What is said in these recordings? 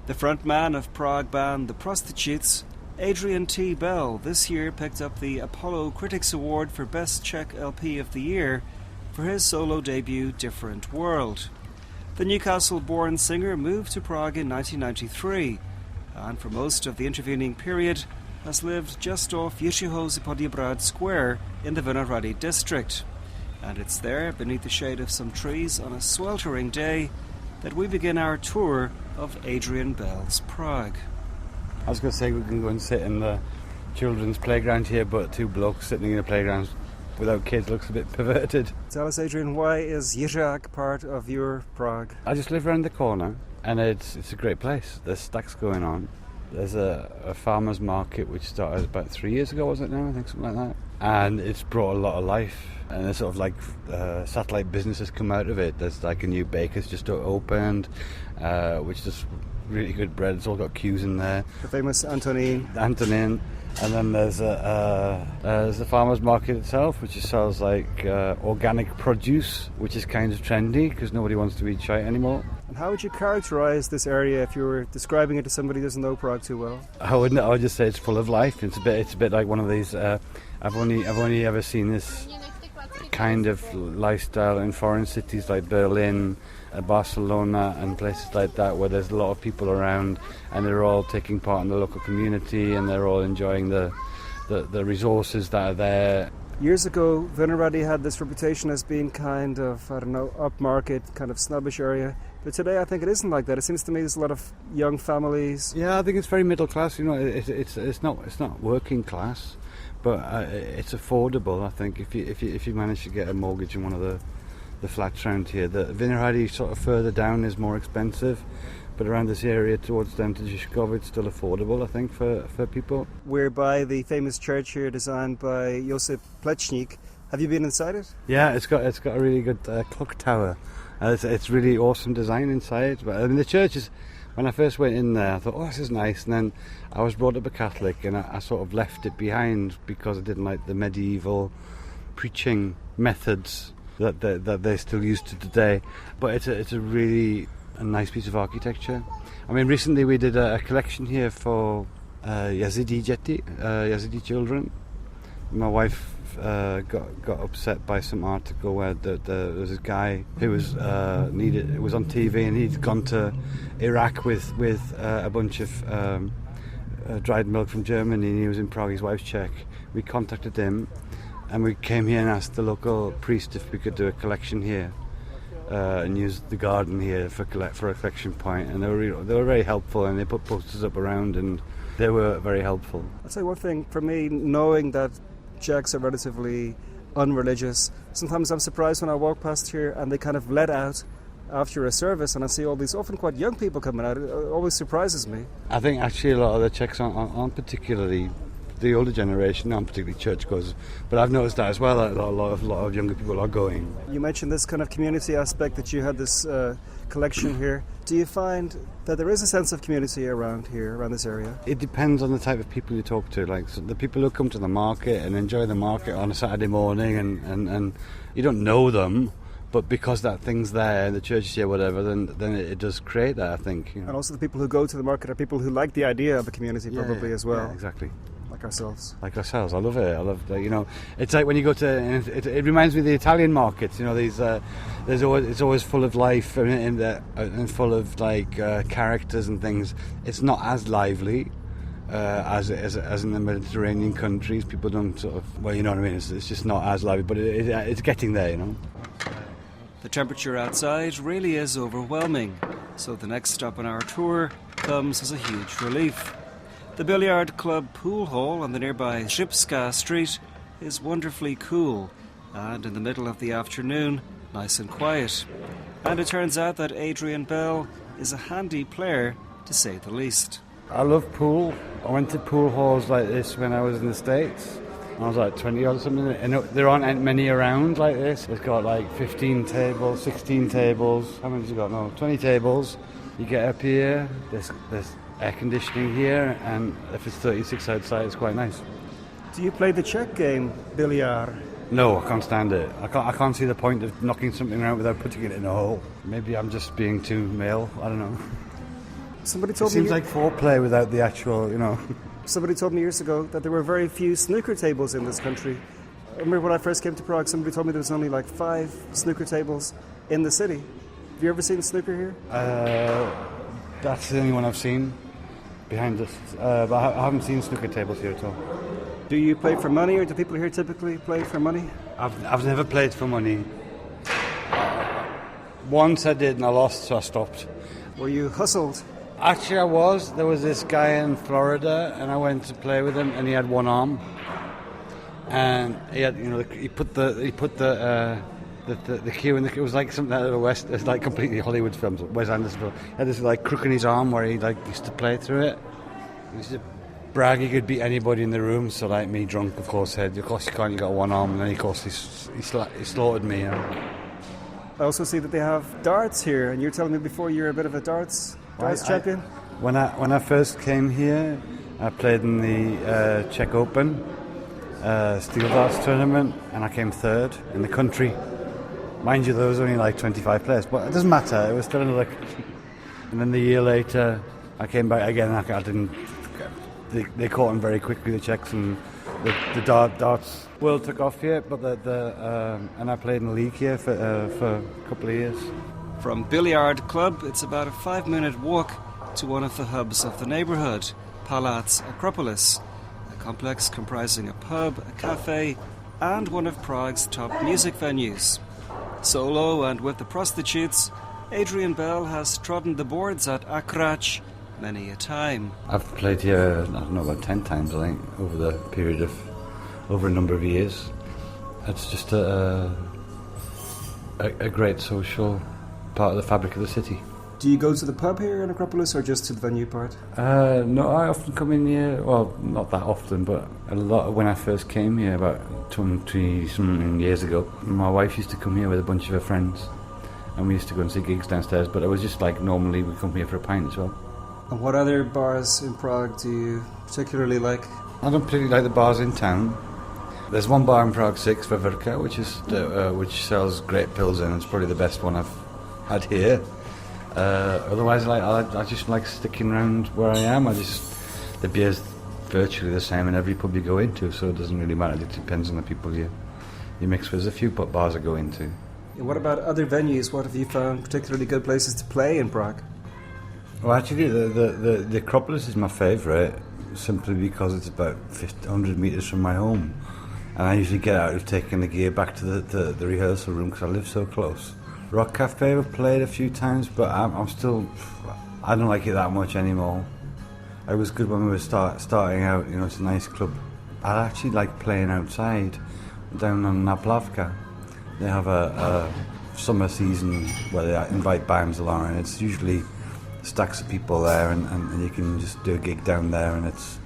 The frontman of Prague band The Prostitutes, Adrian T. this year picked up the Apollo Critics Award for Best Czech LP of the Year for his solo debut Different World. The Newcastle-born singer moved to Prague in 1993 and for most of the intervening period has lived just off Jiřího's Poděbrad Square in the Vinohrady district. And it's there, beneath the shade of some trees on a sweltering day, that we begin our tour of Adrian Bell's Prague. I was going to say we can go and sit in the children's playground here, but two blokes sitting in a playground without kids looks a bit perverted. Tell us, Adrian, why is Jiřího part of your Prague? I just live around the corner, and it's a great place. There's stacks going on. There's a farmer's market which started about 3 years ago, was it now? I think something like that. And it's brought a lot of life. And there's sort of like satellite businesses come out of it. There's like a new baker's just opened, which does really good bread. It's all got queues in there. The famous Antonin. And then there's the farmer's market itself, which just sells like organic produce, which is kind of trendy because nobody wants to eat shite anymore. And how would you characterise this area if you were describing it to somebody who doesn't know Prague too well? I would just say it's full of life. It's a bit like one of these. I've only ever seen this kind of lifestyle in foreign cities like Berlin, Barcelona and places like that, where there's a lot of people around and they're all taking part in the local community and they're all enjoying the resources that are there. Years ago, Vinohrady had this reputation as being kind of, upmarket, kind of snobbish area. But today I think it isn't like that. It seems to me there's a lot of young families. Yeah, I think it's very middle class. It's not working class, but it's affordable. I think if you manage to get a mortgage in one of the flats around here, the Vinohrady sort of further down is more expensive, but around this area towards down to Žižkov it's still affordable, I think, for people. We're by the famous church here designed by Josip Plečnik. Have you been inside it? Yeah, it's got a really good clock tower. It's really awesome design inside. But I mean, the church is. When I first went in there, I thought, oh, this is nice. And then I was brought up a Catholic, and I sort of left it behind because I didn't like the medieval preaching methods that they still use to today. But it's a really nice piece of architecture. I mean, recently we did a collection here for Yazidi children. My wife got upset by some article where there was a guy who was it was on TV, and he'd gone to Iraq with a bunch of dried milk from Germany, and he was in Prague. His wife's Czech. We contacted him, and we came here and asked the local priest if we could do a collection here and use the garden here for a collection point. And they were very helpful, and they put posters up around, and they were very helpful. I'll say one thing for me, knowing that Czechs are relatively unreligious. Sometimes I'm surprised when I walk past here and they kind of let out after a service, and I see all these often quite young people coming out. It always surprises me. I think actually a lot of the Czechs aren't particularly, the older generation aren't particularly churchgoers, but I've noticed that as well, that a lot of younger people are going. You mentioned this kind of community aspect, that you had this collection here. Do you find that there is a sense of community around this area? It depends on the type of people you talk to. Like, so the people who come to the market and enjoy the market on a Saturday morning, and you don't know them, but because that thing's there, the church is here, whatever, then it does create that, I think. You know. And also the people who go to the market are people who like the idea of a community, probably as well. Yeah, exactly. Like ourselves. I love it. I love it's like when you go to, it reminds me of the Italian markets. These it's always full of life and full of characters and things. It's not as lively as in the Mediterranean countries. People don't sort of, well, you know what I mean. It's just not as lively, but it's getting there. The temperature outside really is overwhelming, so the next stop on our tour comes as a huge relief. The billiard club pool hall on the nearby Shipska Street is wonderfully cool, and in the middle of the afternoon, nice and quiet. And it turns out that Adrian Bell is a handy player, to say the least. I love pool. I went to pool halls like this when I was in the States. I was like 20 or something, and there aren't many around like this. It's got like 15 tables, 16 tables. How many has it got? No, 20 tables. You get up here, there's air conditioning here, and if it's 36 outside, it's quite nice. Do you play the Czech game, billiard? No, I can't stand it. I can't see the point of knocking something around without putting it in a hole. Maybe I'm just being too male, I don't know. Somebody It told me seems like foreplay without the actual, you know. Somebody told me years ago that there were very few snooker tables in this country. I remember when I first came to Prague, somebody told me there was only like 5 snooker tables in the city. Have you ever seen snooker here? That's the only one I've seen behind us. But I haven't seen snooker tables here at all. Do you play for money, or do people here typically play for money? I've never played for money. Once I did and I lost, so I stopped. Were you hustled? Actually, I was. There was this guy in Florida, and I went to play with him, and he had one arm, and he had, you know, he put the cue in the. It was like something out of the West. It's like completely Hollywood films. Wes Anderson film. He had this like crook in his arm where he like used to play through it. He used to brag he could beat anybody in the room. So like me, drunk, of course, said, "Of course you can't. You got one arm." And then of course he slaughtered me. You know? I also see that they have darts here, and you're telling me before you're a bit of a darts champion. When I first came here, I played in the Czech Open steel darts tournament, and I came 3rd in the country. Mind you, there was only like 25 players, but it doesn't matter. It was still another. And then the year later, I came back again. I didn't. They caught on very quickly, the Czechs, and the darts world took off here. But and I played in the league here for a couple of years. From Billiard Club, it's about a 5-minute walk to one of the hubs of the neighbourhood, Palác Akropolis, a complex comprising a pub, a cafe, and one of Prague's top music venues. Solo and with the Prostitutes, Adrian Bell has trodden the boards at Akrac many a time. I've played here, I don't know, about 10 times, I think, over a number of years. It's just a great social part of the fabric of the city. Do you go to the pub here in Akropolis, or just to the venue part? No, I often come in here, well, not that often, but a lot when I first came here about 20-something years ago. My wife used to come here with a bunch of her friends, and we used to go and see gigs downstairs, but it was just like normally we come here for a pint as well. And what other bars in Prague do you particularly like? I don't particularly like the bars in town. There's one bar in Prague 6, Veverka, which sells great pilsen. It's probably the best one I've had here. Otherwise, I just like sticking around where I am. The beer's virtually the same in every pub you go into, so it doesn't really matter. It depends on the people you mix with. There's a few bars I go into. And what about other venues? What have you found particularly good places to play in Prague? Well, actually, the Acropolis is my favourite, simply because it's about 100 metres from my home, and I usually get out of taking the gear back to the rehearsal room because I live so close. Rock Cafe I've played a few times, but I don't like it that much anymore. It was good when we were starting out, you know, it's a nice club. I actually like playing outside, down on Naplavka. They have a summer season where they invite bands along, and it's usually stacks of people there, and you can just do a gig down there, and it's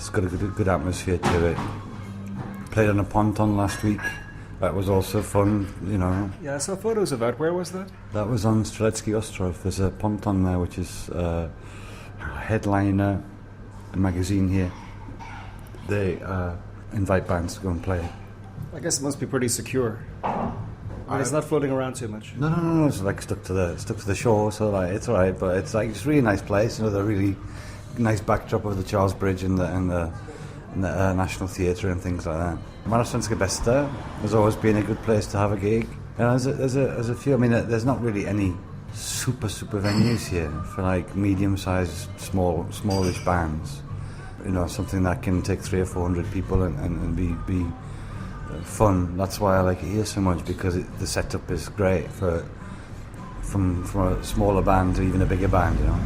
got a good atmosphere to it. Played on a ponton last week. That was also fun, you know. Yeah, I saw photos of that. Where was that? That was on Strzelecki Ostrov. There's a ponton there, which is a headliner, a magazine here. They invite bands to go and play. I guess it must be pretty secure. It's not floating around too much. No. It's like stuck to the shore, so like it's all right. But it's like it's a really nice place. You know, the really nice backdrop of the Charles Bridge and the National Theatre and things like that. Malosvenska Besta has always been a good place to have a gig. And there's a few. I mean, there's not really any super venues here for like medium-sized, smallish bands. You know, something that can take 300 or 400 people and be fun. That's why I like it here so much, because the setup is great from a smaller band to even a bigger band, you know.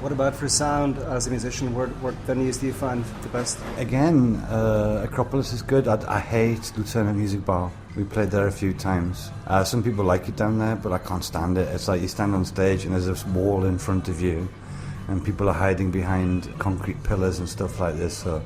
What about for sound as a musician? What venues do you find the best? Again, Acropolis is good. I hate Lucerna Music Bar. We played there a few times. Some people like it down there, but I can't stand it. It's like you stand on stage and there's this wall in front of you, and people are hiding behind concrete pillars and stuff like this. So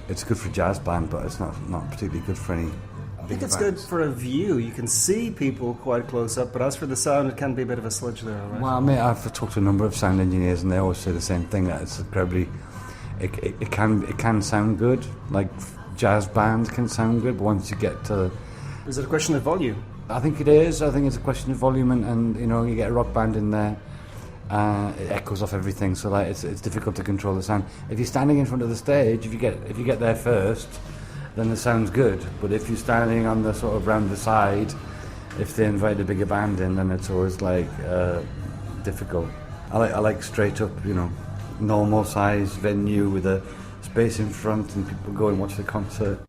it's good for a jazz band, but it's not particularly good for any. I think it's good for a view. You can see people quite close up, but as for the sound, it can be a bit of a sludge there, right? Well, I mean, I've talked to a number of sound engineers, and they always say the same thing, that it's incredibly. It can sound good, like jazz bands can sound good, but once you get to. Is it a question of volume? I think it is. I think it's a question of volume, and you know, you get a rock band in there, It echoes off everything, so like it's difficult to control the sound. If you're standing in front of the stage, if you get there first, then the sound's good. But if you're standing on the sort of round the side, if they invite a bigger band in, then it's always like difficult. I like straight up, normal size venue with a space in front and people go and watch the concert.